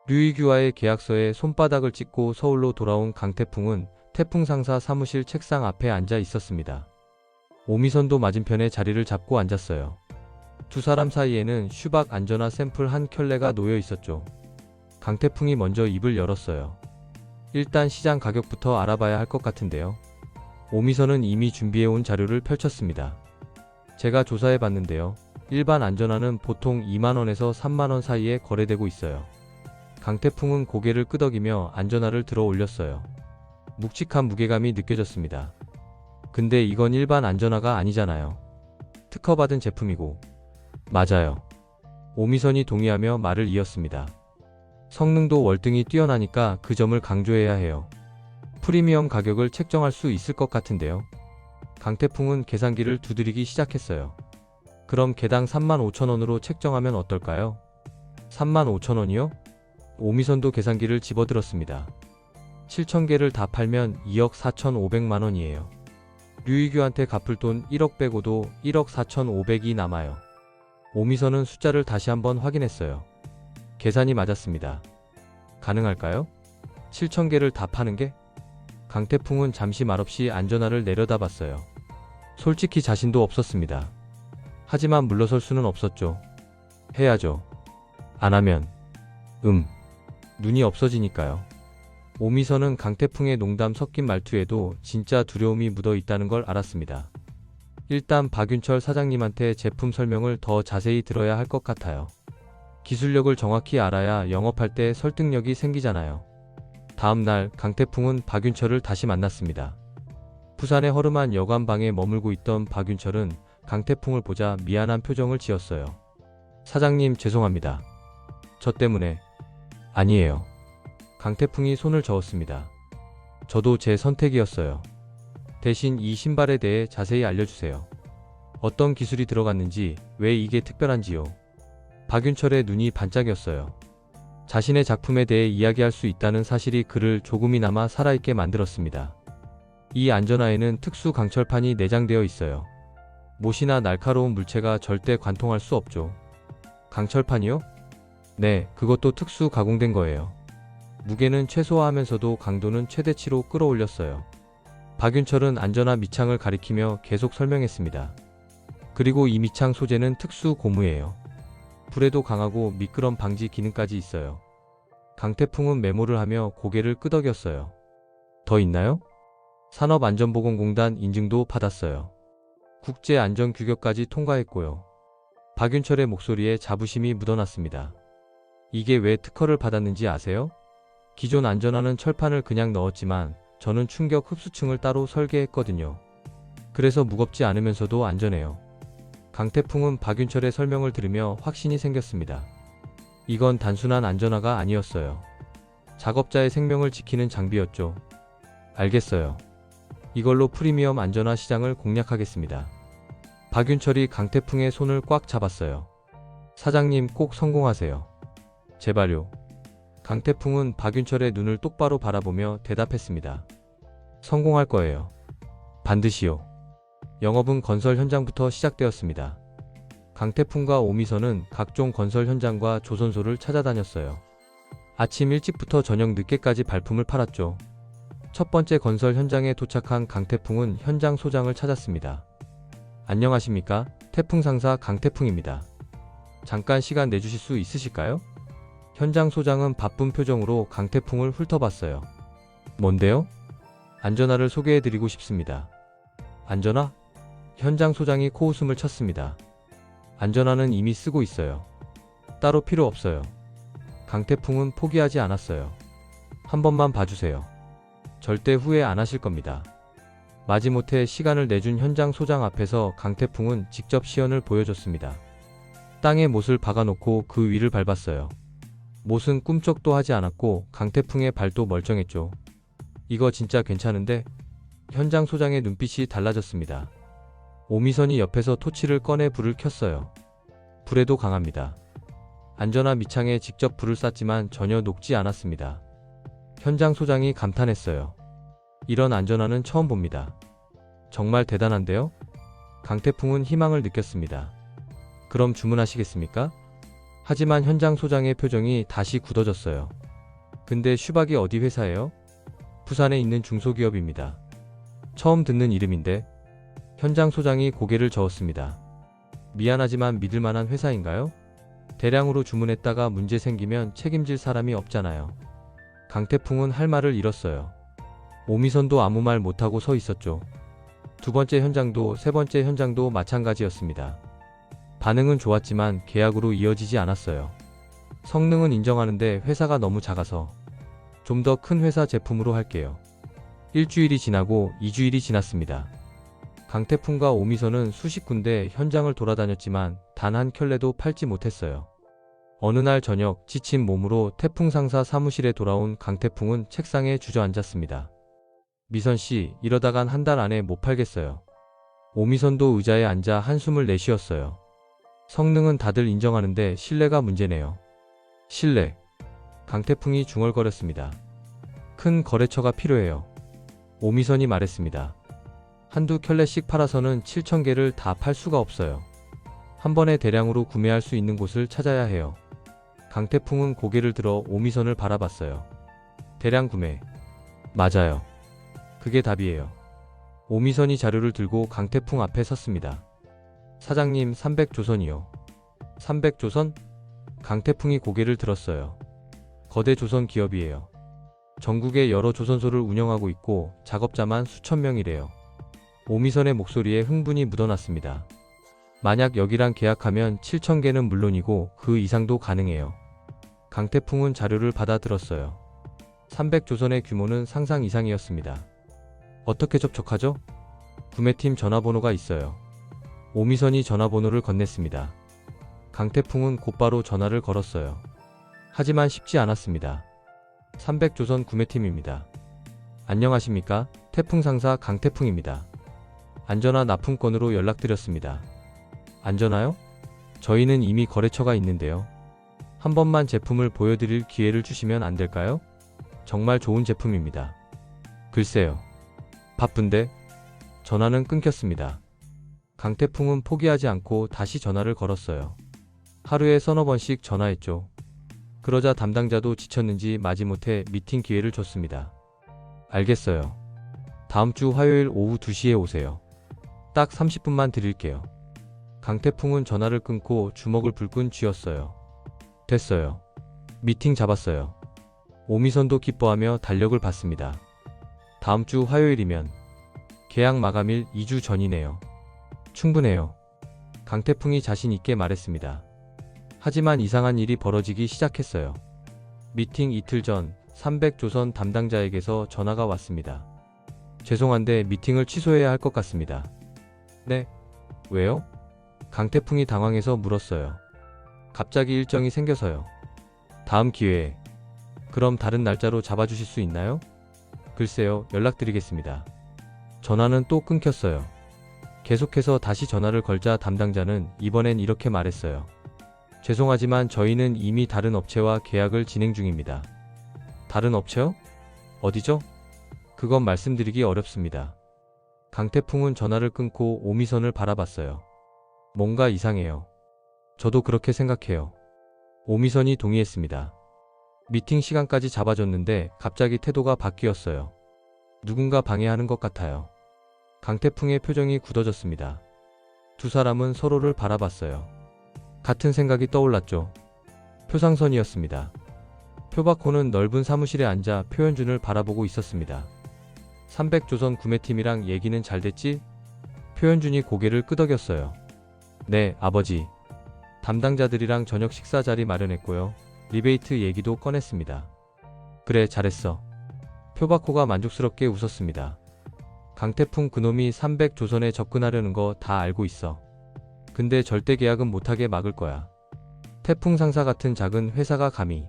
류이규와의 계약서에 손바닥을 찍고 서울로 돌아온 강태풍은 태풍 상사 사무실 책상 앞에 앉아 있었습니다. 오미선도 맞은편에 자리를 잡고 앉았어요. 두 사람 사이에는 슈박 안전화 샘플 한 켤레가 놓여 있었죠. 강태풍이 먼저 입을 열었어요. 일단 시장 가격부터 알아봐야 할 것 같은데요. 오미선은 이미 준비해온 자료를 펼쳤습니다. 제가 조사해 봤는데요. 일반 안전화는 보통 2만원에서 3만원 사이에 거래되고 있어요. 강태풍은 고개를 끄덕이며 안전화를 들어 올렸어요. 묵직한 무게감이 느껴졌습니다. 근데 이건 일반 안전화가 아니잖아요. 특허받은 제품이고. 맞아요. 오미선이 동의하며 말을 이었습니다. 성능도 월등히 뛰어나니까 그 점을 강조해야 해요. 프리미엄 가격을 책정할 수 있을 것 같은데요. 강태풍은 계산기를 두드리기 시작했어요. 그럼 개당 35,000원으로 책정하면 어떨까요? 35,000원이요? 오미선도 계산기를 집어들었습니다. 7,000개를 다 팔면 2억 4,500만원이에요. 류이규한테 갚을 돈 1억 빼고도 1억 4,500이 남아요. 오미선은 숫자를 다시 한번 확인했어요. 계산이 맞았습니다. 가능할까요? 7,000개를 다 파는 게? 강태풍은 잠시 말없이 안전화를 내려다봤어요. 솔직히 자신도 없었습니다. 하지만 물러설 수는 없었죠. 해야죠. 안 하면 눈이 없어지니까요. 오미선은 강태풍의 농담 섞인 말투에도 진짜 두려움이 묻어 있다는 걸 알았습니다. 일단 박윤철 사장님한테 제품 설명을 더 자세히 들어야 할 것 같아요. 기술력을 정확히 알아야 영업할 때 설득력이 생기잖아요. 다음 날 강태풍은 박윤철을 다시 만났습니다. 부산의 허름한 여관방에 머물고 있던 박윤철은 강태풍을 보자 미안한 표정을 지었어요. 사장님 죄송합니다. 저 때문에. 아니에요. 강태풍이 손을 저었습니다. 저도 제 선택이었어요. 대신 이 신발에 대해 자세히 알려주세요. 어떤 기술이 들어갔는지, 왜 이게 특별한지요. 박윤철의 눈이 반짝였어요. 자신의 작품에 대해 이야기할 수 있다는 사실이 그를 조금이나마 살아있게 만들었습니다. 이 안전화에는 특수 강철판이 내장되어 있어요. 못이나 날카로운 물체가 절대 관통할 수 없죠. 강철판이요? 네, 그것도 특수 가공된 거예요. 무게는 최소화하면서도 강도는 최대치로 끌어올렸어요. 박윤철은 안전화 밑창을 가리키며 계속 설명했습니다. 그리고 이 밑창 소재는 특수 고무예요. 불에도 강하고 미끄럼 방지 기능까지 있어요. 강태풍은 메모를 하며 고개를 끄덕였어요. 더 있나요? 산업안전보건공단 인증도 받았어요. 국제안전규격까지 통과했고요. 박윤철의 목소리에 자부심이 묻어났습니다. 이게 왜 특허를 받았는지 아세요? 기존 안전화는 철판을 그냥 넣었지만 저는 충격 흡수층을 따로 설계했거든요. 그래서 무겁지 않으면서도 안전해요. 강태풍은 박윤철의 설명을 들으며 확신이 생겼습니다. 이건 단순한 안전화가 아니었어요. 작업자의 생명을 지키는 장비였죠. 알겠어요. 이걸로 프리미엄 안전화 시장을 공략하겠습니다. 박윤철이 강태풍의 손을 꽉 잡았어요. 사장님 꼭 성공하세요. 제발요. 강태풍은 박윤철의 눈을 똑바로 바라보며 대답했습니다. 성공할 거예요. 반드시요. 영업은 건설 현장부터 시작되었습니다. 강태풍과 오미선은 각종 건설 현장과 조선소를 찾아다녔어요. 아침 일찍부터 저녁 늦게까지 발품을 팔았죠. 첫 번째 건설 현장에 도착한 강태풍은 현장 소장을 찾았습니다. 안녕하십니까? 태풍 상사 강태풍입니다. 잠깐 시간 내주실 수 있으실까요? 현장 소장은 바쁜 표정으로 강태풍을 훑어봤어요. 뭔데요? 안전화를 소개해드리고 싶습니다. 안전화? 현장 소장이 코웃음을 쳤습니다. 안전화는 이미 쓰고 있어요. 따로 필요 없어요. 강태풍은 포기하지 않았어요. 한 번만 봐주세요. 절대 후회 안 하실 겁니다. 마지못해 시간을 내준 현장 소장 앞에서 강태풍은 직접 시연을 보여줬습니다. 땅에 못을 박아놓고 그 위를 밟았어요. 못은 꿈쩍도 하지 않았고 강태풍의 발도 멀쩡했죠. 이거 진짜 괜찮은데? 현장 소장의 눈빛이 달라졌습니다. 오미선이 옆에서 토치를 꺼내 불을 켰어요. 불에도 강합니다. 안전화 밑창에 직접 불을 쐈지만 전혀 녹지 않았습니다. 현장 소장이 감탄했어요. 이런 안전화는 처음 봅니다. 정말 대단한데요? 강태풍은 희망을 느꼈습니다. 그럼 주문하시겠습니까? 하지만 현장 소장의 표정이 다시 굳어졌어요. 근데 슈박이 어디 회사예요? 부산에 있는 중소기업입니다. 처음 듣는 이름인데. 현장 소장이 고개를 저었습니다. 미안하지만 믿을 만한 회사인가요? 대량으로 주문했다가 문제 생기면 책임질 사람이 없잖아요. 강태풍은 할 말을 잃었어요. 오미선도 아무 말 못하고 서 있었죠. 두 번째 현장도 세 번째 현장도 마찬가지였습니다. 반응은 좋았지만 계약으로 이어지지 않았어요. 성능은 인정하는데 회사가 너무 작아서 좀 더 큰 회사 제품으로 할게요. 일주일이 지나고 2주일이 지났습니다. 강태풍과 오미선은 수십 군데 현장을 돌아다녔지만 단 한 켤레도 팔지 못했어요. 어느 날 저녁 지친 몸으로 태풍 상사 사무실에 돌아온 강태풍은 책상에 주저앉았습니다. 미선씨, 이러다간 한 달 안에 못 팔겠어요. 오미선도 의자에 앉아 한숨을 내쉬었어요. 성능은 다들 인정하는데 신뢰가 문제네요. 신뢰. 강태풍이 중얼거렸습니다. 큰 거래처가 필요해요. 오미선이 말했습니다. 한두 켤레씩 팔아서는 7,000개를 다 팔 수가 없어요. 한 번에 대량으로 구매할 수 있는 곳을 찾아야 해요. 강태풍은 고개를 들어 오미선을 바라봤어요. 대량 구매. 맞아요. 그게 답이에요. 오미선이 자료를 들고 강태풍 앞에 섰습니다. 사장님, 300조선이요. 300조선? 강태풍이 고개를 들었어요. 거대 조선 기업이에요. 전국에 여러 조선소를 운영하고 있고 작업자만 수천 명이래요. 오미선의 목소리에 흥분이 묻어났습니다. 만약 여기랑 계약하면 7,000개는 물론이고 그 이상도 가능해요. 강태풍은 자료를 받아 들었어요. 300조선의 규모는 상상 이상이었습니다. 어떻게 접촉하죠? 구매팀 전화번호가 있어요. 오미선이 전화번호를 건넸습니다. 강태풍은 곧바로 전화를 걸었어요. 하지만 쉽지 않았습니다. 300조선 구매팀입니다. 안녕하십니까? 태풍 상사 강태풍입니다. 안전화 납품건으로 연락드렸습니다. 안전화요? 저희는 이미 거래처가 있는데요. 한 번만 제품을 보여드릴 기회를 주시면 안 될까요? 정말 좋은 제품입니다. 글쎄요. 바쁜데? 전화는 끊겼습니다. 강태풍은 포기하지 않고 다시 전화를 걸었어요. 하루에 서너 번씩 전화했죠. 그러자 담당자도 지쳤는지 마지못해 미팅 기회를 줬습니다. 알겠어요. 다음 주 화요일 오후 2시에 오세요. 딱 30분만 드릴게요. 강태풍은 전화를 끊고 주먹을 불끈 쥐었어요. 됐어요. 미팅 잡았어요. 오미선도 기뻐하며 달력을 봤습니다. 다음 주 화요일이면 계약 마감일 2주 전이네요. 충분해요. 강태풍이 자신 있게 말했습니다. 하지만 이상한 일이 벌어지기 시작했어요. 미팅 이틀 전 300조선 담당자에게서 전화가 왔습니다. 죄송한데 미팅을 취소해야 할 것 같습니다. 네? 왜요? 강태풍이 당황해서 물었어요. 갑자기 일정이 생겨서요. 다음 기회에. 그럼 다른 날짜로 잡아주실 수 있나요? 글쎄요, 연락드리겠습니다. 전화는 또 끊겼어요. 계속해서 다시 전화를 걸자 담당자는 이번엔 이렇게 말했어요. 죄송하지만 저희는 이미 다른 업체와 계약을 진행 중입니다. 다른 업체요? 어디죠? 그건 말씀드리기 어렵습니다. 강태풍은 전화를 끊고 오미선을 바라봤어요. 뭔가 이상해요. 저도 그렇게 생각해요. 오미선이 동의했습니다. 미팅 시간까지 잡아줬는데 갑자기 태도가 바뀌었어요. 누군가 방해하는 것 같아요. 강태풍의 표정이 굳어졌습니다. 두 사람은 서로를 바라봤어요. 같은 생각이 떠올랐죠. 표상선이었습니다. 표박호는 넓은 사무실에 앉아 표현준을 바라보고 있었습니다. 300조선 구매팀이랑 얘기는 잘 됐지? 표현준이 고개를 끄덕였어요. 네, 아버지. 담당자들이랑 저녁 식사 자리 마련했고요. 리베이트 얘기도 꺼냈습니다. 그래, 잘했어. 표박호가 만족스럽게 웃었습니다. 강태풍 그놈이 300조선에 접근하려는 거 다 알고 있어. 근데 절대 계약은 못하게 막을 거야. 태풍 상사 같은 작은 회사가 감히.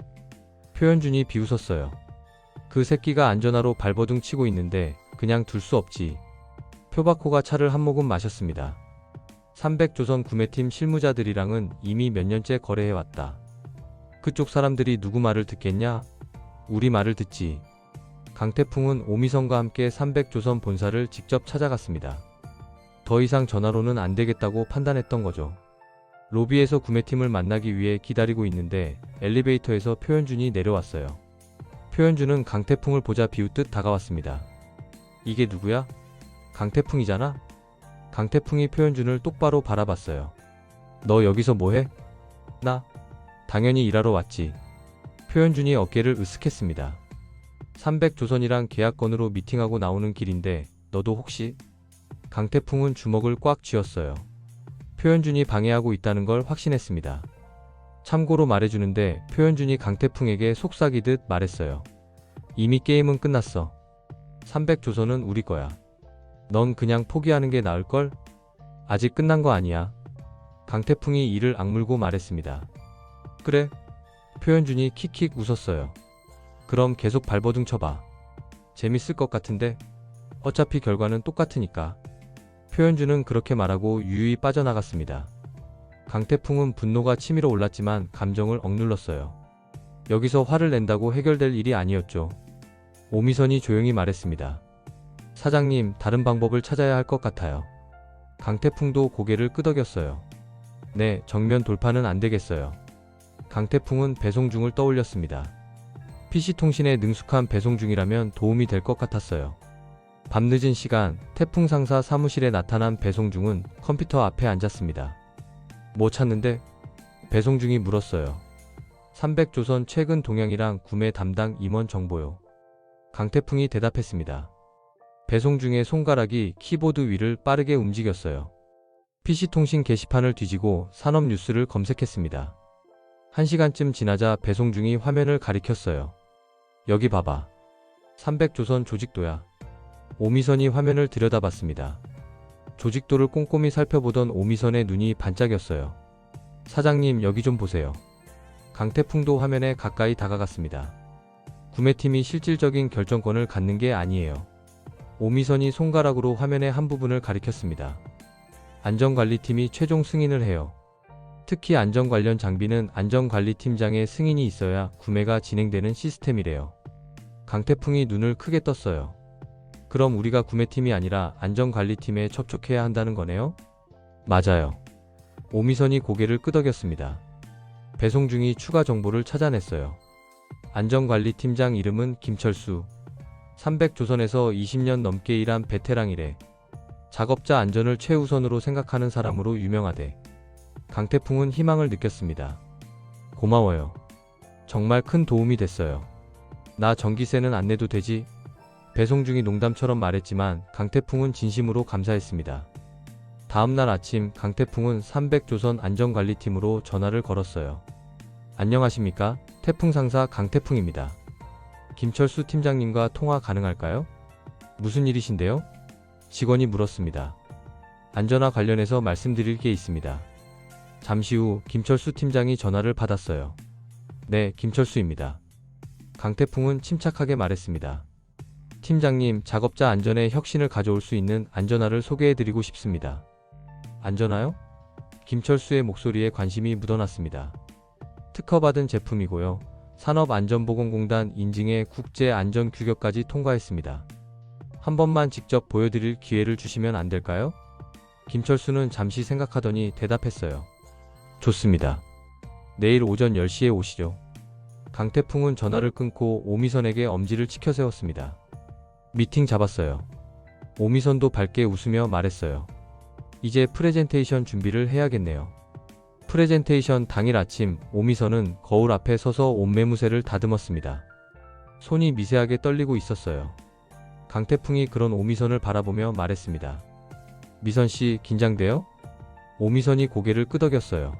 표현준이 비웃었어요. 그 새끼가 안전하로 발버둥 치고 있는데 그냥 둘 수 없지. 표박호가 차를 한 모금 마셨습니다. 300조선 구매팀 실무자들이랑은 이미 몇 년째 거래해왔다. 그쪽 사람들이 누구 말을 듣겠냐? 우리 말을 듣지. 강태풍은 오미선과 함께 300조선 본사를 직접 찾아갔습니다. 더 이상 전화로는 안 되겠다고 판단했던 거죠. 로비에서 구매팀을 만나기 위해 기다리고 있는데 엘리베이터에서 표현준이 내려왔어요. 표현준은 강태풍을 보자 비웃듯 다가왔습니다. 이게 누구야? 강태풍이잖아? 강태풍이 표현준을 똑바로 바라봤어요. 너 여기서 뭐해? 나? 당연히 일하러 왔지. 표현준이 어깨를 으쓱했습니다. 300조선이랑 계약건으로 미팅하고 나오는 길인데 너도 혹시? 강태풍은 주먹을 꽉 쥐었어요. 표현준이 방해하고 있다는 걸 확신했습니다. 참고로 말해주는데 표현준이 강태풍에게 속삭이듯 말했어요. 이미 게임은 끝났어. 300조선은 우리 거야. 넌 그냥 포기하는 게 나을걸? 아직 끝난 거 아니야. 강태풍이 이를 악물고 말했습니다. 그래? 표현준이 킥킥 웃었어요. 그럼 계속 발버둥 쳐봐. 재밌을 것 같은데? 어차피 결과는 똑같으니까. 표현준은 그렇게 말하고 유유히 빠져나갔습니다. 강태풍은 분노가 치밀어 올랐지만 감정을 억눌렀어요. 여기서 화를 낸다고 해결될 일이 아니었죠. 오미선이 조용히 말했습니다. 사장님, 다른 방법을 찾아야 할 것 같아요. 강태풍도 고개를 끄덕였어요. 네, 정면 돌파는 안 되겠어요. 강태풍은 배송중을 떠올렸습니다. PC통신에 능숙한 배송중이라면 도움이 될 것 같았어요. 밤늦은 시간, 태풍 상사 사무실에 나타난 배송중은 컴퓨터 앞에 앉았습니다. 뭐 찾는데? 배송중이 물었어요. 300조선 최근 동향이랑 구매 담당 임원 정보요. 강태풍이 대답했습니다. 배송중의 손가락이 키보드 위를 빠르게 움직였어요. PC통신 게시판을 뒤지고 산업뉴스를 검색했습니다. 1시간쯤 지나자 배송중이 화면을 가리켰어요. 여기 봐봐. 300조선 조직도야. 오미선이 화면을 들여다봤습니다. 조직도를 꼼꼼히 살펴보던 오미선의 눈이 반짝였어요. 사장님, 여기 좀 보세요. 강태풍도 화면에 가까이 다가갔습니다. 구매팀이 실질적인 결정권을 갖는 게 아니에요. 오미선이 손가락으로 화면의 한 부분을 가리켰습니다. 안전관리팀이 최종 승인을 해요. 특히 안전 관련 장비는 안전관리팀장의 승인이 있어야 구매가 진행되는 시스템이래요. 강태풍이 눈을 크게 떴어요. 그럼 우리가 구매팀이 아니라 안전관리팀에 접촉해야 한다는 거네요? 맞아요. 오미선이 고개를 끄덕였습니다. 배송중이 추가 정보를 찾아냈어요. 안전관리팀장 이름은 김철수. 300조선에서 20년 넘게 일한 베테랑이래. 작업자 안전을 최우선으로 생각하는 사람으로 유명하대. 강태풍은 희망을 느꼈습니다. 고마워요. 정말 큰 도움이 됐어요. 나 전기세는 안 내도 되지? 배송중이 농담처럼 말했지만 강태풍은 진심으로 감사했습니다. 다음날 아침 강태풍은 300조선 안전관리팀으로 전화를 걸었어요. 안녕하십니까? 태풍 상사 강태풍입니다. 김철수 팀장님과 통화 가능할까요? 무슨 일이신데요? 직원이 물었습니다. 안전화 관련해서 말씀드릴 게 있습니다. 잠시 후 김철수 팀장이 전화를 받았어요. 네, 김철수입니다. 강태풍은 침착하게 말했습니다. 팀장님, 작업자 안전에 혁신을 가져올 수 있는 안전화를 소개해드리고 싶습니다. 안전화요? 김철수의 목소리에 관심이 묻어났습니다. 특허받은 제품이고요. 산업안전보건공단 인증의 국제안전규격까지 통과했습니다. 한 번만 직접 보여드릴 기회를 주시면 안 될까요? 김철수는 잠시 생각하더니 대답했어요. 좋습니다. 내일 오전 10시에 오시죠. 강태풍은 전화를 끊고 오미선에게 엄지를 치켜 세웠습니다. 미팅 잡았어요. 오미선도 밝게 웃으며 말했어요. 이제 프레젠테이션 준비를 해야겠네요. 프레젠테이션 당일 아침 오미선은 거울 앞에 서서 옷매무새를 다듬었습니다. 손이 미세하게 떨리고 있었어요. 강태풍이 그런 오미선을 바라보며 말했습니다. 미선씨, 긴장돼요? 오미선이 고개를 끄덕였어요.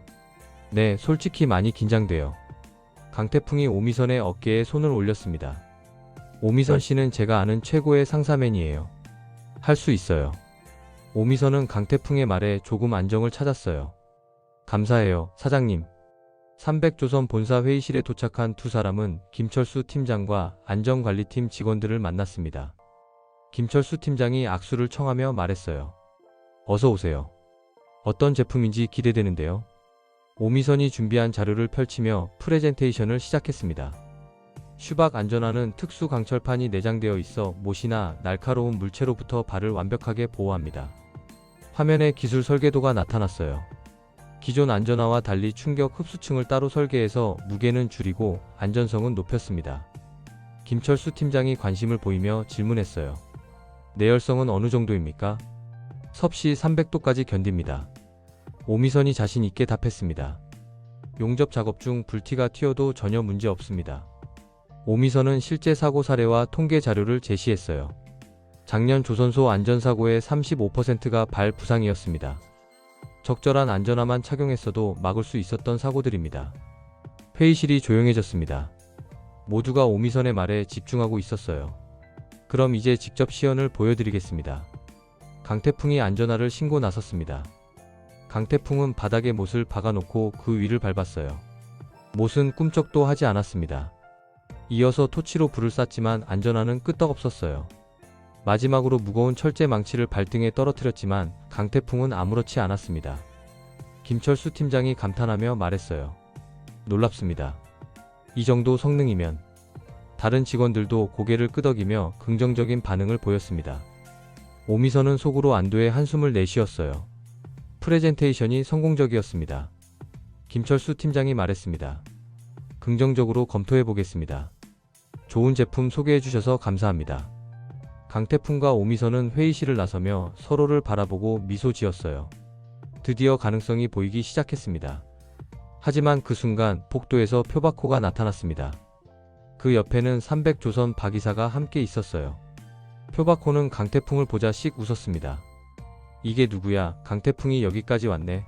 네, 솔직히 많이 긴장돼요. 강태풍이 오미선의 어깨에 손을 올렸습니다. 오미선 씨는 제가 아는 최고의 상사맨이에요. 할 수 있어요. 오미선은 강태풍의 말에 조금 안정을 찾았어요. 감사해요, 사장님. 300조선 본사 회의실에 도착한 두 사람은 김철수 팀장과 안전관리팀 직원들을 만났습니다. 김철수 팀장이 악수를 청하며 말했어요. 어서 오세요. 어떤 제품인지 기대되는데요. 오미선이 준비한 자료를 펼치며 프레젠테이션을 시작했습니다. 슈박 안전화는 특수 강철판이 내장되어 있어 못이나 날카로운 물체로부터 발을 완벽하게 보호합니다. 화면에 기술 설계도가 나타났어요. 기존 안전화와 달리 충격 흡수층을 따로 설계해서 무게는 줄이고 안전성은 높였습니다. 김철수 팀장이 관심을 보이며 질문했어요. 내열성은 어느 정도입니까? 섭씨 300도까지 견딥니다. 오미선이 자신 있게 답했습니다. 용접 작업 중 불티가 튀어도 전혀 문제 없습니다. 오미선은 실제 사고 사례와 통계 자료를 제시했어요. 작년 조선소 안전사고의 35%가 발 부상이었습니다. 적절한 안전화만 착용했어도 막을 수 있었던 사고들입니다. 회의실이 조용해졌습니다. 모두가 오미선의 말에 집중하고 있었어요. 그럼 이제 직접 시연을 보여드리겠습니다. 강태풍이 안전화를 신고 나섰습니다. 강태풍은 바닥에 못을 박아놓고 그 위를 밟았어요. 못은 꿈쩍도 하지 않았습니다. 이어서 토치로 불을 쐈지만 안전화는 끄떡없었어요. 마지막으로 무거운 철제 망치를 발등에 떨어뜨렸지만 강태풍은 아무렇지 않았습니다. 김철수 팀장이 감탄하며 말했어요. 놀랍습니다. 이 정도 성능이면. 다른 직원들도 고개를 끄덕이며 긍정적인 반응을 보였습니다. 오미선은 속으로 안도의 한숨을 내쉬었어요. 프레젠테이션이 성공적이었습니다. 김철수 팀장이 말했습니다. 긍정적으로 검토해 보겠습니다. 좋은 제품 소개해 주셔서 감사합니다. 강태풍과 오미선은 회의실을 나서며 서로를 바라보고 미소 지었어요. 드디어 가능성이 보이기 시작했습니다. 하지만 그 순간 복도에서 표박호가 나타났습니다. 그 옆에는 300조선 박이사가 함께 있었어요. 표박호는 강태풍을 보자 씩 웃었습니다. 이게 누구야? 강태풍이 여기까지 왔네.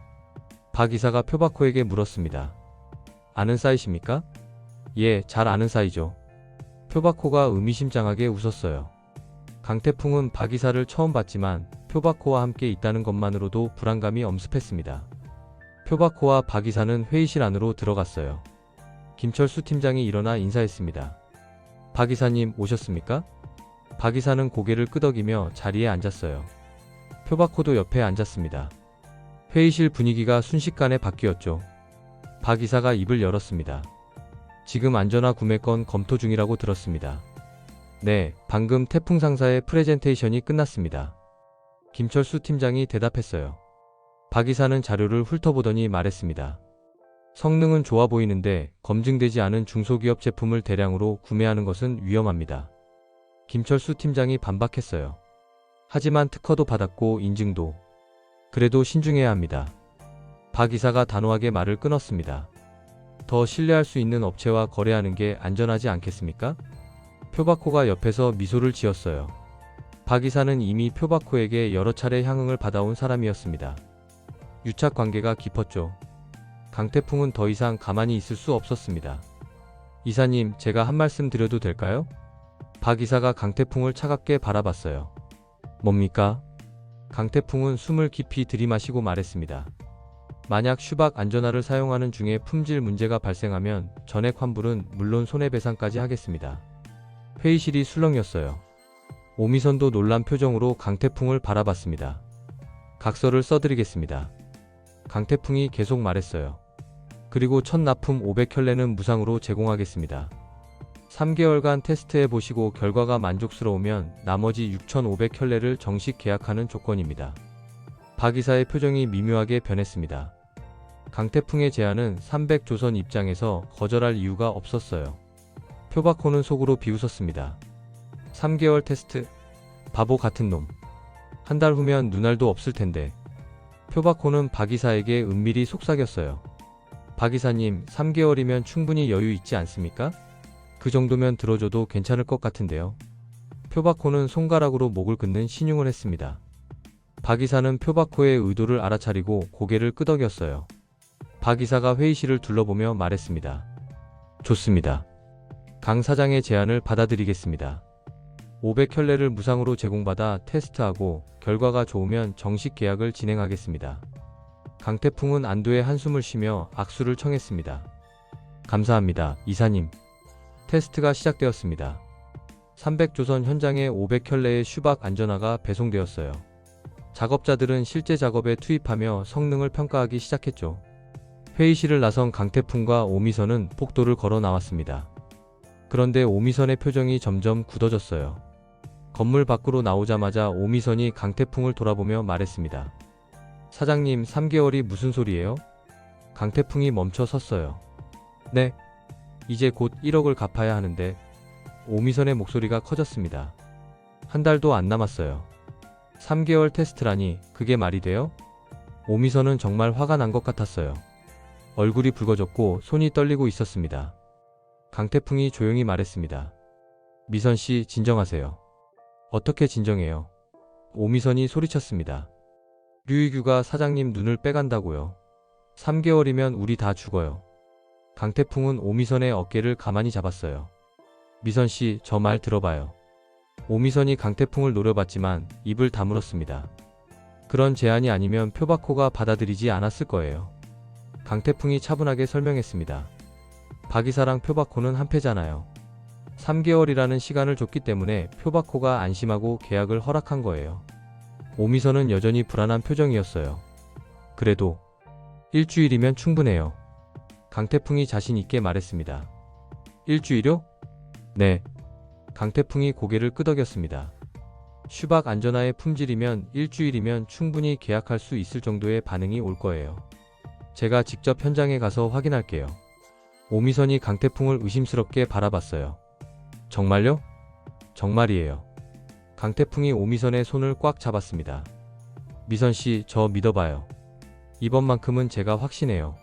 박이사가 표박호에게 물었습니다. 아는 사이십니까? 예, 잘 아는 사이죠. 표박호가 의미심장하게 웃었어요. 강태풍은 박이사를 처음 봤지만 표박호와 함께 있다는 것만으로도 불안감이 엄습했습니다. 표박호와 박이사는 회의실 안으로 들어갔어요. 김철수 팀장이 일어나 인사했습니다. 박이사님 오셨습니까? 박이사는 고개를 끄덕이며 자리에 앉았어요. 표박호도 옆에 앉았습니다. 회의실 분위기가 순식간에 바뀌었죠. 박이사가 입을 열었습니다. 지금 안전화 구매 건 검토 중이라고 들었습니다. 네, 방금 태풍 상사의 프레젠테이션이 끝났습니다. 김철수 팀장이 대답했어요. 박이사는 자료를 훑어보더니 말했습니다. 성능은 좋아 보이는데 검증되지 않은 중소기업 제품을 대량으로 구매하는 것은 위험합니다. 김철수 팀장이 반박했어요. 하지만 특허도 받았고 인증도. 그래도 신중해야 합니다. 박이사가 단호하게 말을 끊었습니다. 더 신뢰할 수 있는 업체와 거래하는 게 안전하지 않겠습니까? 표박호가 옆에서 미소를 지었어요. 박이사는 이미 표박호에게 여러 차례 향응을 받아온 사람이었습니다. 유착 관계가 깊었죠. 강태풍은 더 이상 가만히 있을 수 없었습니다. 이사님, 제가 한 말씀 드려도 될까요? 박이사가 강태풍을 차갑게 바라봤어요. 뭡니까? 강태풍은 숨을 깊이 들이마시고 말했습니다. 만약 슈박 안전화를 사용하는 중에 품질 문제가 발생하면 전액 환불은 물론 손해배상까지 하겠습니다. 회의실이 술렁였어요. 오미선도 놀란 표정으로 강태풍을 바라봤습니다. 각서를 써드리겠습니다. 강태풍이 계속 말했어요. 그리고 첫 납품 500켤레는 무상으로 제공하겠습니다. 3개월간 테스트해 보시고 결과가 만족스러우면 나머지 6,500켤레를 정식 계약하는 조건입니다. 박이사의 표정이 미묘하게 변했습니다. 강태풍의 제안은 300조선 입장에서 거절할 이유가 없었어요. 표박호는 속으로 비웃었습니다. 3개월 테스트? 바보 같은 놈. 한 달 후면 눈알도 없을 텐데. 표박호는 박이사에게 은밀히 속삭였어요. 박이사님, 3개월이면 충분히 여유 있지 않습니까? 그 정도면 들어줘도 괜찮을 것 같은데요. 표박호는 손가락으로 목을 긋는 신용을 했습니다. 박이사는 표박호의 의도를 알아차리고 고개를 끄덕였어요. 박이사가 회의실을 둘러보며 말했습니다. 좋습니다. 강 사장의 제안을 받아들이겠습니다. 500켤레를 무상으로 제공받아 테스트하고 결과가 좋으면 정식 계약을 진행하겠습니다. 강태풍은 안도의 한숨을 쉬며 악수를 청했습니다. 감사합니다, 이사님. 테스트가 시작되었습니다. 300조선 현장에 500켤레의 슈박 안전화가 배송되었어요. 작업자들은 실제 작업에 투입하며 성능을 평가하기 시작했죠. 회의실을 나선 강태풍과 오미선은 복도를 걸어 나왔습니다. 그런데 오미선의 표정이 점점 굳어졌어요. 건물 밖으로 나오자마자 오미선이 강태풍을 돌아보며 말했습니다. 사장님, 3개월이 무슨 소리예요? 강태풍이 멈춰 섰어요. 네, 이제 곧 1억을 갚아야 하는데. 오미선의 목소리가 커졌습니다. 한 달도 안 남았어요. 3개월 테스트라니 그게 말이 돼요? 오미선은 정말 화가 난 것 같았어요. 얼굴이 붉어졌고 손이 떨리고 있었습니다. 강태풍이 조용히 말했습니다. 미선 씨, 진정하세요. 어떻게 진정해요? 오미선이 소리쳤습니다. 류이규가 사장님 눈을 빼간다고요. 3개월이면 우리 다 죽어요. 강태풍은 오미선의 어깨를 가만히 잡았어요. 미선 씨, 저 말 들어봐요. 오미선이 강태풍을 노려봤지만 입을 다물었습니다. 그런 제안이 아니면 표바코가 받아들이지 않았을 거예요. 강태풍이 차분하게 설명했습니다. 박이사랑 표바코는 한패잖아요. 3개월이라는 시간을 줬기 때문에 표바코가 안심하고 계약을 허락한 거예요. 오미선은 여전히 불안한 표정이었어요. 그래도 일주일이면 충분해요. 강태풍이 자신 있게 말했습니다. 일주일요? 네. 강태풍이 고개를 끄덕였습니다. 슈박 안전화의 품질이면 일주일이면 충분히 계약할 수 있을 정도의 반응이 올 거예요. 제가 직접 현장에 가서 확인할게요. 오미선이 강태풍을 의심스럽게 바라봤어요. 정말요? 정말이에요. 강태풍이 오미선의 손을 꽉 잡았습니다. 미선 씨, 저 믿어봐요. 이번만큼은 제가 확신해요.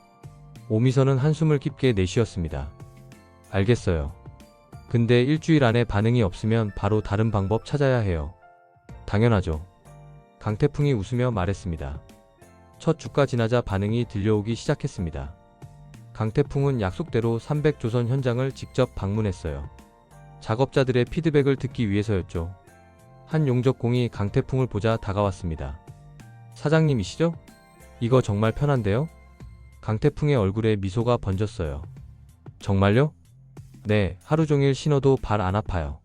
오미선은 한숨을 깊게 내쉬었습니다. 알겠어요. 근데 일주일 안에 반응이 없으면 바로 다른 방법 찾아야 해요. 당연하죠. 강태풍이 웃으며 말했습니다. 첫 주가 지나자 반응이 들려오기 시작했습니다. 강태풍은 약속대로 300조선 현장을 직접 방문했어요. 작업자들의 피드백을 듣기 위해서였죠. 한 용접공이 강태풍을 보자 다가왔습니다. 사장님이시죠? 이거 정말 편한데요? 강태풍의 얼굴에 미소가 번졌어요. 정말요? 네, 하루 종일 신어도 발 안 아파요.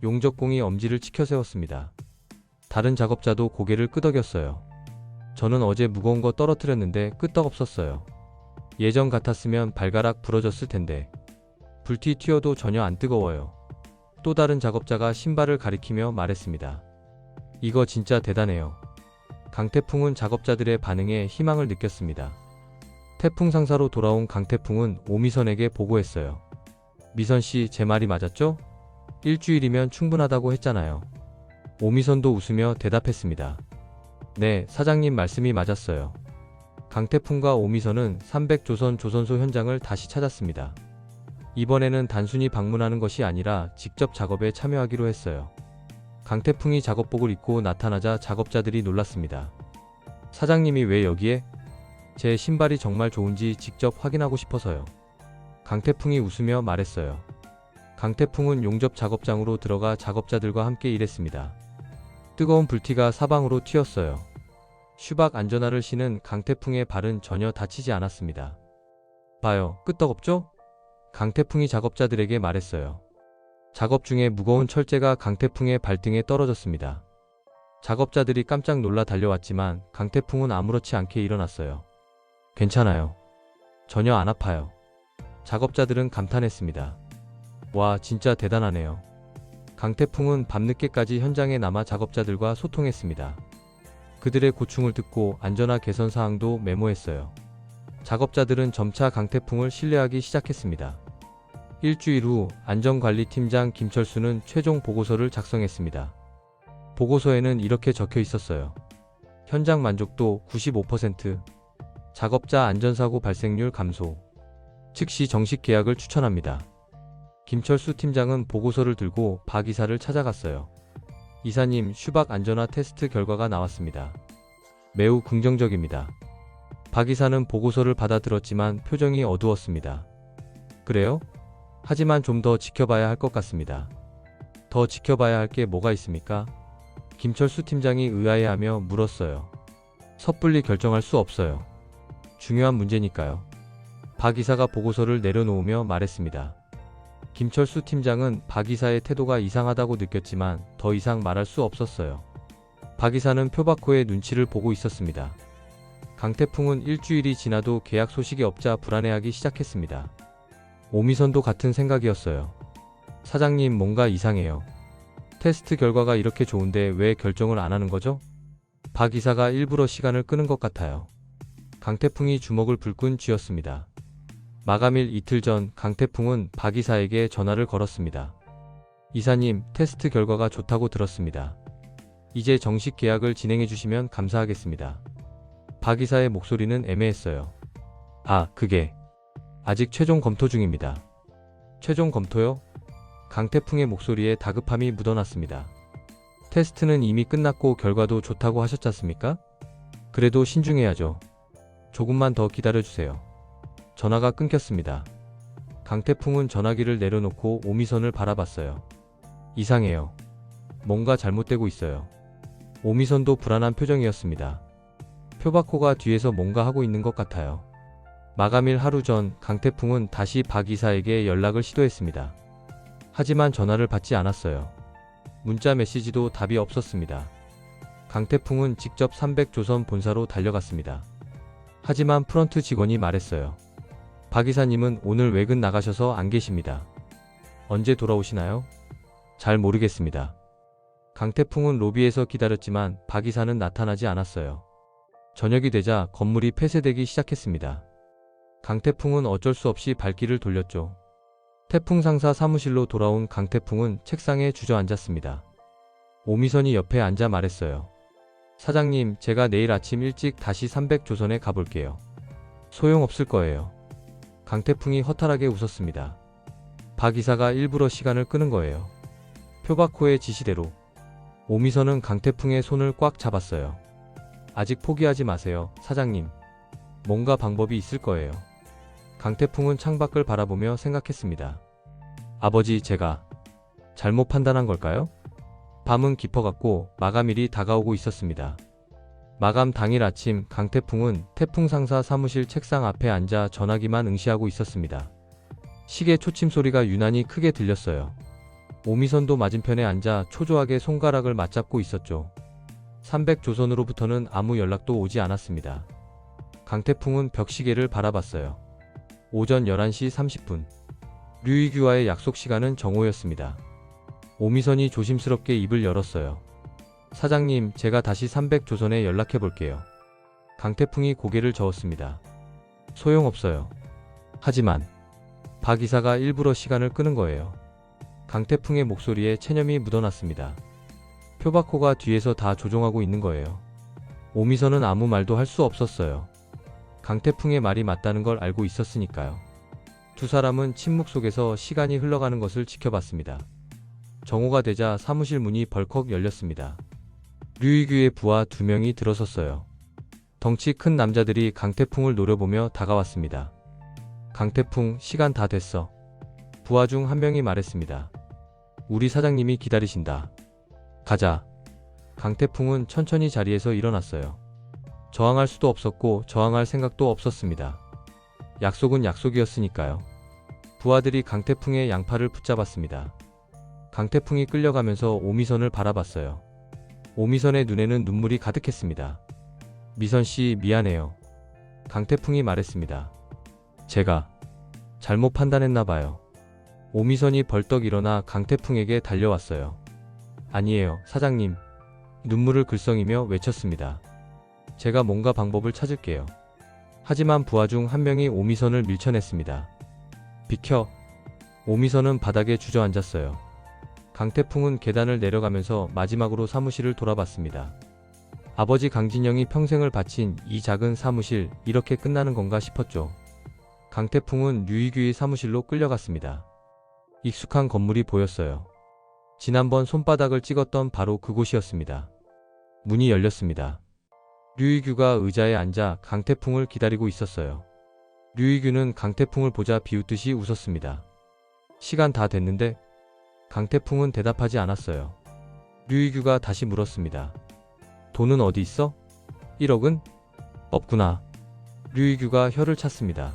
용접공이 엄지를 치켜 세웠습니다. 다른 작업자도 고개를 끄덕였어요. 저는 어제 무거운 거 떨어뜨렸는데 끄떡없었어요. 예전 같았으면 발가락 부러졌을 텐데. 불티 튀어도 전혀 안 뜨거워요. 또 다른 작업자가 신발을 가리키며 말했습니다. 이거 진짜 대단해요. 강태풍은 작업자들의 반응에 희망을 느꼈습니다. 태풍 상사로 돌아온 강태풍은 오미선에게 보고했어요. 미선 씨, 제 말이 맞았죠? 일주일이면 충분하다고 했잖아요. 오미선도 웃으며 대답했습니다. 네, 사장님 말씀이 맞았어요. 강태풍과 오미선은 300조선 조선소 현장을 다시 찾았습니다. 이번에는 단순히 방문하는 것이 아니라 직접 작업에 참여하기로 했어요. 강태풍이 작업복을 입고 나타나자 작업자들이 놀랐습니다. 사장님이 왜 여기에? 제 신발이 정말 좋은지 직접 확인하고 싶어서요. 강태풍이 웃으며 말했어요. 강태풍은 용접 작업장으로 들어가 작업자들과 함께 일했습니다. 뜨거운 불티가 사방으로 튀었어요. 슈박 안전화를 신은 강태풍의 발은 전혀 다치지 않았습니다. 봐요, 끄떡없죠? 강태풍이 작업자들에게 말했어요. 작업 중에 무거운 철제가 강태풍의 발등에 떨어졌습니다. 작업자들이 깜짝 놀라 달려왔지만 강태풍은 아무렇지 않게 일어났어요. 괜찮아요. 전혀 안 아파요. 작업자들은 감탄했습니다. 와, 진짜 대단하네요. 강태풍은 밤늦게까지 현장에 남아 작업자들과 소통했습니다. 그들의 고충을 듣고 안전화 개선 사항도 메모했어요. 작업자들은 점차 강태풍을 신뢰하기 시작했습니다. 일주일 후 안전관리팀장 김철수는 최종 보고서를 작성했습니다. 보고서에는 이렇게 적혀 있었어요. 현장 만족도 95%, 작업자 안전사고 발생률 감소, 즉시 정식 계약을 추천합니다. 김철수 팀장은 보고서를 들고 박 이사를 찾아갔어요. 이사님, 슈박 안전화 테스트 결과가 나왔습니다. 매우 긍정적입니다. 박 이사는 보고서를 받아들었지만 표정이 어두웠습니다. 그래요? 하지만 좀 더 지켜봐야 할 것 같습니다. 더 지켜봐야 할 게 뭐가 있습니까? 김철수 팀장이 의아해하며 물었어요. 섣불리 결정할 수 없어요. 중요한 문제니까요. 박 이사가 보고서를 내려놓으며 말했습니다. 김철수 팀장은 박 이사의 태도가 이상하다고 느꼈지만 더 이상 말할 수 없었어요. 박 이사는 표바코의 눈치를 보고 있었습니다. 강태풍은 일주일이 지나도 계약 소식이 없자 불안해하기 시작했습니다. 오미선도 같은 생각이었어요. 사장님, 뭔가 이상해요. 테스트 결과가 이렇게 좋은데 왜 결정을 안 하는 거죠? 박 이사가 일부러 시간을 끄는 것 같아요. 강태풍이 주먹을 불끈 쥐었습니다. 마감일 이틀 전 강태풍은 박 이사에게 전화를 걸었습니다. 이사님, 테스트 결과가 좋다고 들었습니다. 이제 정식 계약을 진행해 주시면 감사하겠습니다. 박 이사의 목소리는 애매했어요. 아, 그게 아직 최종 검토 중입니다. 최종 검토요? 강태풍의 목소리에 다급함이 묻어났습니다. 테스트는 이미 끝났고 결과도 좋다고 하셨지 않습니까? 그래도 신중해야죠. 조금만 더 기다려주세요. 전화가 끊겼습니다. 강태풍은 전화기를 내려놓고 오미선을 바라봤어요. 이상해요. 뭔가 잘못되고 있어요. 오미선도 불안한 표정이었습니다. 표바코가 뒤에서 뭔가 하고 있는 것 같아요. 마감일 하루 전 강태풍은 다시 박 이사에게 연락을 시도했습니다. 하지만 전화를 받지 않았어요. 문자 메시지도 답이 없었습니다. 강태풍은 직접 300조선 본사로 달려갔습니다. 하지만 프런트 직원이 말했어요. 박 이사님은 오늘 외근 나가셔서 안 계십니다. 언제 돌아오시나요? 잘 모르겠습니다. 강태풍은 로비에서 기다렸지만 박 이사는 나타나지 않았어요. 저녁이 되자 건물이 폐쇄되기 시작했습니다. 강태풍은 어쩔 수 없이 발길을 돌렸죠. 태풍 상사 사무실로 돌아온 강태풍은 책상에 주저앉았습니다. 오미선이 옆에 앉아 말했어요. 사장님, 제가 내일 아침 일찍 다시 300조선에 가볼게요. 소용없을 거예요. 강태풍이 허탈하게 웃었습니다. 박 이사가 일부러 시간을 끄는 거예요. 표바코의 지시대로. 오미선은 강태풍의 손을 꽉 잡았어요. 아직 포기하지 마세요, 사장님. 뭔가 방법이 있을 거예요. 강태풍은 창밖을 바라보며 생각했습니다. 아버지, 제가 잘못 판단한 걸까요? 밤은 깊어갔고 마감일이 다가오고 있었습니다. 마감 당일 아침 강태풍은 태풍 상사 사무실 책상 앞에 앉아 전화기만 응시하고 있었습니다. 시계 초침 소리가 유난히 크게 들렸어요. 오미선도 맞은편에 앉아 초조하게 손가락을 맞잡고 있었죠. 300조선으로부터는 아무 연락도 오지 않았습니다. 강태풍은 벽시계를 바라봤어요. 오전 11시 30분. 류이규와의 약속 시간은 정오였습니다. 오미선이 조심스럽게 입을 열었어요. 사장님, 제가 다시 300조선에 연락해 볼게요. 강태풍이 고개를 저었습니다. 소용없어요. 하지만 박 이사가 일부러 시간을 끄는 거예요. 강태풍의 목소리에 체념이 묻어났습니다. 표바코가 뒤에서 다 조종하고 있는 거예요. 오미선은 아무 말도 할 수 없었어요. 강태풍의 말이 맞다는 걸 알고 있었으니까요. 두 사람은 침묵 속에서 시간이 흘러가는 것을 지켜봤습니다. 정오가 되자 사무실 문이 벌컥 열렸습니다. 류이규의 부하 2명이 들어섰어요. 덩치 큰 남자들이 강태풍을 노려보며 다가왔습니다. 강태풍, 시간 다 됐어. 부하 중 한 명이 말했습니다. 우리 사장님이 기다리신다. 가자. 강태풍은 천천히 자리에서 일어났어요. 저항할 수도 없었고 저항할 생각도 없었습니다. 약속은 약속이었으니까요. 부하들이 강태풍의 양팔을 붙잡았습니다. 강태풍이 끌려가면서 오미선을 바라봤어요. 오미선의 눈에는 눈물이 가득했습니다. 미선씨, 미안해요. 강태풍이 말했습니다. 제가 잘못 판단했나봐요. 오미선이 벌떡 일어나 강태풍에게 달려왔어요. 아니에요, 사장님. 눈물을 글썽이며 외쳤습니다. 제가 뭔가 방법을 찾을게요. 하지만 부하 중 한 명이 오미선을 밀쳐냈습니다. 비켜. 오미선은 바닥에 주저앉았어요. 강태풍은 계단을 내려가면서 마지막으로 사무실을 돌아봤습니다. 아버지 강진영이 평생을 바친 이 작은 사무실, 이렇게 끝나는 건가 싶었죠. 강태풍은 류이규의 사무실로 끌려갔습니다. 익숙한 건물이 보였어요. 지난번 손바닥을 찍었던 바로 그곳이었습니다. 문이 열렸습니다. 류이규가 의자에 앉아 강태풍을 기다리고 있었어요. 류이규는 강태풍을 보자 비웃듯이 웃었습니다. 시간 다 됐는데? 강태풍은 대답하지 않았어요. 류이규가 다시 물었습니다. 돈은 어디 있어? 1억은? 없구나. 류이규가 혀를 찼습니다.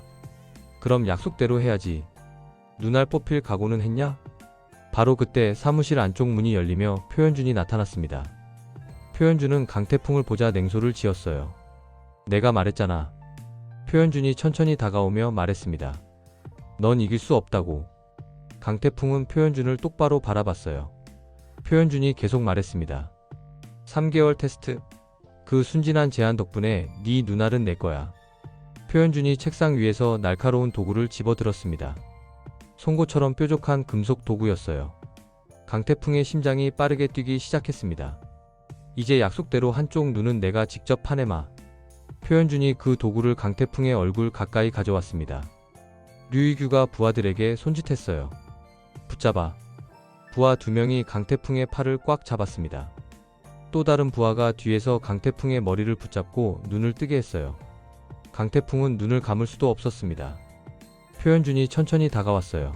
그럼 약속대로 해야지. 눈알 뽑힐 각오는 했냐? 바로 그때 사무실 안쪽 문이 열리며 표현준이 나타났습니다. 표현준은 강태풍을 보자 냉소를 지었어요. 내가 말했잖아. 표현준이 천천히 다가오며 말했습니다. 넌 이길 수 없다고. 강태풍은 표현준을 똑바로 바라봤어요. 표현준이 계속 말했습니다. 3개월 테스트. 그 순진한 제안 덕분에 네 눈알은 내 거야. 표현준이 책상 위에서 날카로운 도구를 집어들었습니다. 송곳처럼 뾰족한 금속 도구였어요. 강태풍의 심장이 빠르게 뛰기 시작했습니다. 이제 약속대로 한쪽 눈은 내가 직접 파내마. 표현준이 그 도구를 강태풍의 얼굴 가까이 가져왔습니다. 류이규가 부하들에게 손짓했어요. 붙잡아. 부하 2명이 강태풍의 팔을 꽉 잡았습니다. 또 다른 부하가 뒤에서 강태풍의 머리를 붙잡고 눈을 뜨게 했어요. 강태풍은 눈을 감을 수도 없었습니다. 표현준이 천천히 다가왔어요.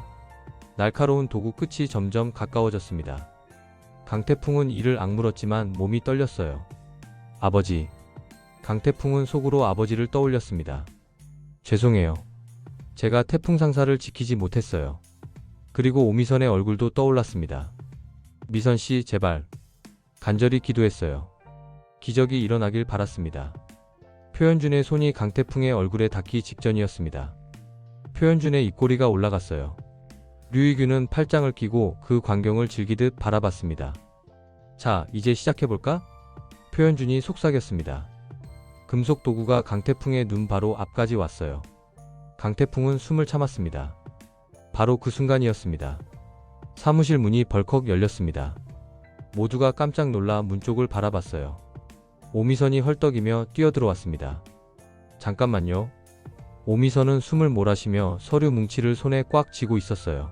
날카로운 도구 끝이 점점 가까워졌습니다. 강태풍은 이를 악물었지만 몸이 떨렸어요. 아버지. 강태풍은 속으로 아버지를 떠올렸습니다. 죄송해요. 제가 태풍 상사를 지키지 못했어요. 그리고 오미선의 얼굴도 떠올랐습니다. 미선씨 제발. 간절히 기도했어요. 기적이 일어나길 바랐습니다. 표현준의 손이 강태풍의 얼굴에 닿기 직전이었습니다. 표현준의 입꼬리가 올라갔어요. 류이규는 팔짱을 끼고 그 광경을 즐기듯 바라봤습니다. 자, 이제 시작해볼까? 표현준이 속삭였습니다. 금속 도구가 강태풍의 눈 바로 앞까지 왔어요. 강태풍은 숨을 참았습니다. 바로 그 순간이었습니다. 사무실 문이 벌컥 열렸습니다. 모두가 깜짝 놀라 문 쪽을 바라봤어요. 오미선이 헐떡이며 뛰어들어왔습니다. 잠깐만요. 오미선은 숨을 몰아쉬며 서류 뭉치를 손에 꽉 쥐고 있었어요.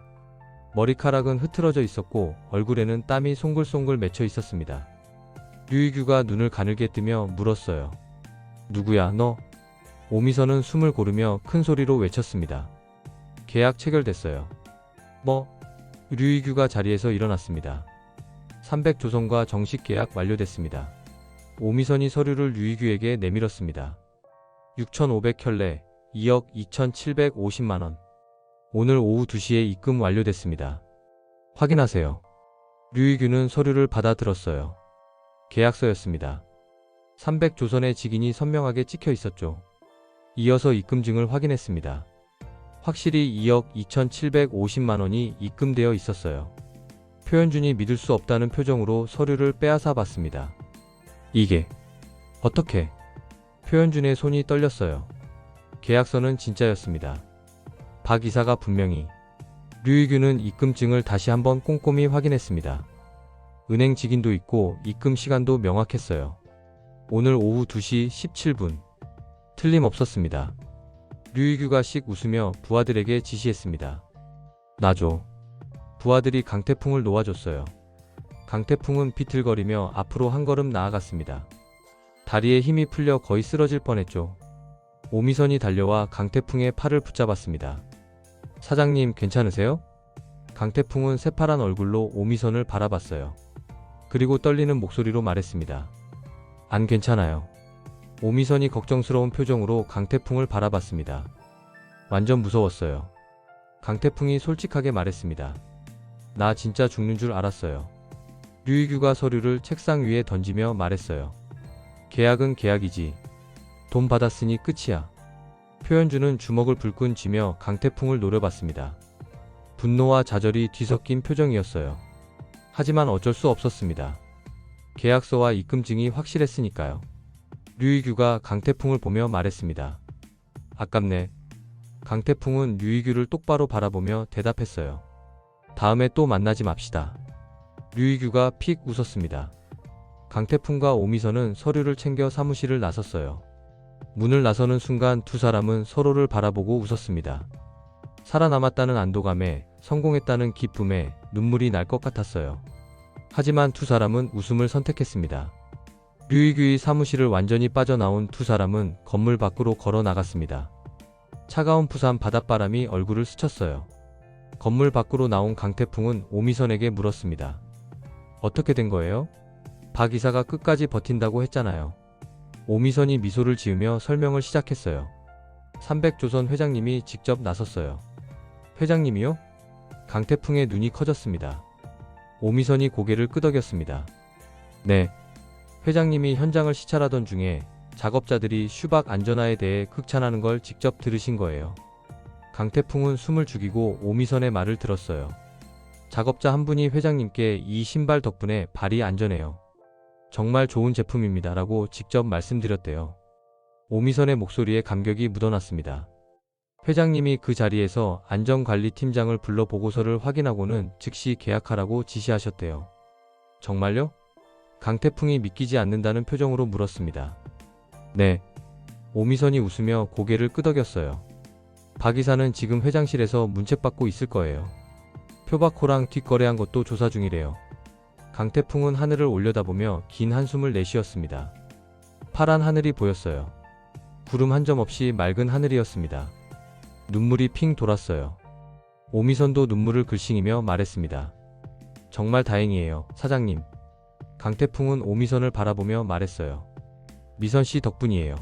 머리카락은 흐트러져 있었고 얼굴에는 땀이 송글송글 맺혀 있었습니다. 류이규가 눈을 가늘게 뜨며 물었어요. 누구야 너? 오미선은 숨을 고르며 큰 소리로 외쳤습니다. 계약 체결됐어요. 뭐? 류이규가 자리에서 일어났습니다. 300조선과 정식 계약 완료됐습니다. 오미선이 서류를 류이규에게 내밀었습니다. 6,500켤레, 2억 2,750만원. 오늘 오후 2시에 입금 완료됐습니다. 확인하세요. 류이규는 서류를 받아들었어요. 계약서였습니다. 300조선의 직인이 선명하게 찍혀 있었죠. 이어서 입금증을 확인했습니다. 확실히 2억 2,750만원이 입금되어 있었어요. 표현준이 믿을 수 없다는 표정으로 서류를 빼앗아 봤습니다. 이게 어떻게? 표현준의 손이 떨렸어요. 계약서는 진짜였습니다. 박 이사가 분명히. 류이규는 입금증을 다시 한번 꼼꼼히 확인했습니다. 은행 직인도 있고 입금 시간도 명확했어요. 오늘 오후 2시 17분. 틀림없었습니다. 류이규가 씩 웃으며 부하들에게 지시했습니다. 놔줘. 부하들이 강태풍을 놓아줬어요. 강태풍은 비틀거리며 앞으로 한 걸음 나아갔습니다. 다리에 힘이 풀려 거의 쓰러질 뻔했죠. 오미선이 달려와 강태풍의 팔을 붙잡았습니다. 사장님 괜찮으세요? 강태풍은 새파란 얼굴로 오미선을 바라봤어요. 그리고 떨리는 목소리로 말했습니다. 안 괜찮아요. 오미선이 걱정스러운 표정으로 강태풍을 바라봤습니다. 완전 무서웠어요. 강태풍이 솔직하게 말했습니다. 나 진짜 죽는 줄 알았어요. 류이규가 서류를 책상 위에 던지며 말했어요. 계약은 계약이지. 돈 받았으니 끝이야. 표현준은 주먹을 불끈 쥐며 강태풍을 노려봤습니다. 분노와 좌절이 뒤섞인 표정이었어요. 하지만 어쩔 수 없었습니다. 계약서와 입금증이 확실했으니까요. 류이규가 강태풍을 보며 말했습니다. 아깝네. 강태풍은 류이규를 똑바로 바라보며 대답했어요. 다음에 또 만나지 맙시다. 류이규가 픽 웃었습니다. 강태풍과 오미선은 서류를 챙겨 사무실을 나섰어요. 문을 나서는 순간 두 사람은 서로를 바라보고 웃었습니다. 살아남았다는 안도감에, 성공했다는 기쁨에 눈물이 날 것 같았어요. 하지만 두 사람은 웃음을 선택했습니다. 류이규의 사무실을 완전히 빠져나온 두 사람은 건물 밖으로 걸어 나갔습니다. 차가운 부산 바닷바람이 얼굴을 스쳤어요. 건물 밖으로 나온 강태풍은 오미선에게 물었습니다. 어떻게 된 거예요? 박 이사가 끝까지 버틴다고 했잖아요. 오미선이 미소를 지으며 설명을 시작했어요. 300조선 회장님이 직접 나섰어요. 회장님이요? 강태풍의 눈이 커졌습니다. 오미선이 고개를 끄덕였습니다. 네. 회장님이 현장을 시찰하던 중에 작업자들이 슈박 안전화에 대해 극찬하는 걸 직접 들으신 거예요. 강태풍은 숨을 죽이고 오미선의 말을 들었어요. 작업자 한 분이 회장님께 이 신발 덕분에 발이 안전해요. 정말 좋은 제품입니다 라고 직접 말씀드렸대요. 오미선의 목소리에 감격이 묻어났습니다. 회장님이 그 자리에서 안전관리팀장을 불러 보고서를 확인하고는 즉시 계약하라고 지시하셨대요. 정말요? 강태풍이 믿기지 않는다는 표정으로 물었습니다. 네. 오미선이 웃으며 고개를 끄덕였어요. 박 이사는 지금 회장실에서 문책받고 있을 거예요. 표박호랑 뒷거래한 것도 조사 중이래요. 강태풍은 하늘을 올려다보며 긴 한숨을 내쉬었습니다. 파란 하늘이 보였어요. 구름 한 점 없이 맑은 하늘이었습니다. 눈물이 핑 돌았어요. 오미선도 눈물을 글썽이며 말했습니다. 정말 다행이에요, 사장님. 강태풍은 오미선을 바라보며 말했어요. 미선 씨 덕분이에요.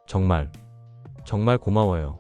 정말 고마워요.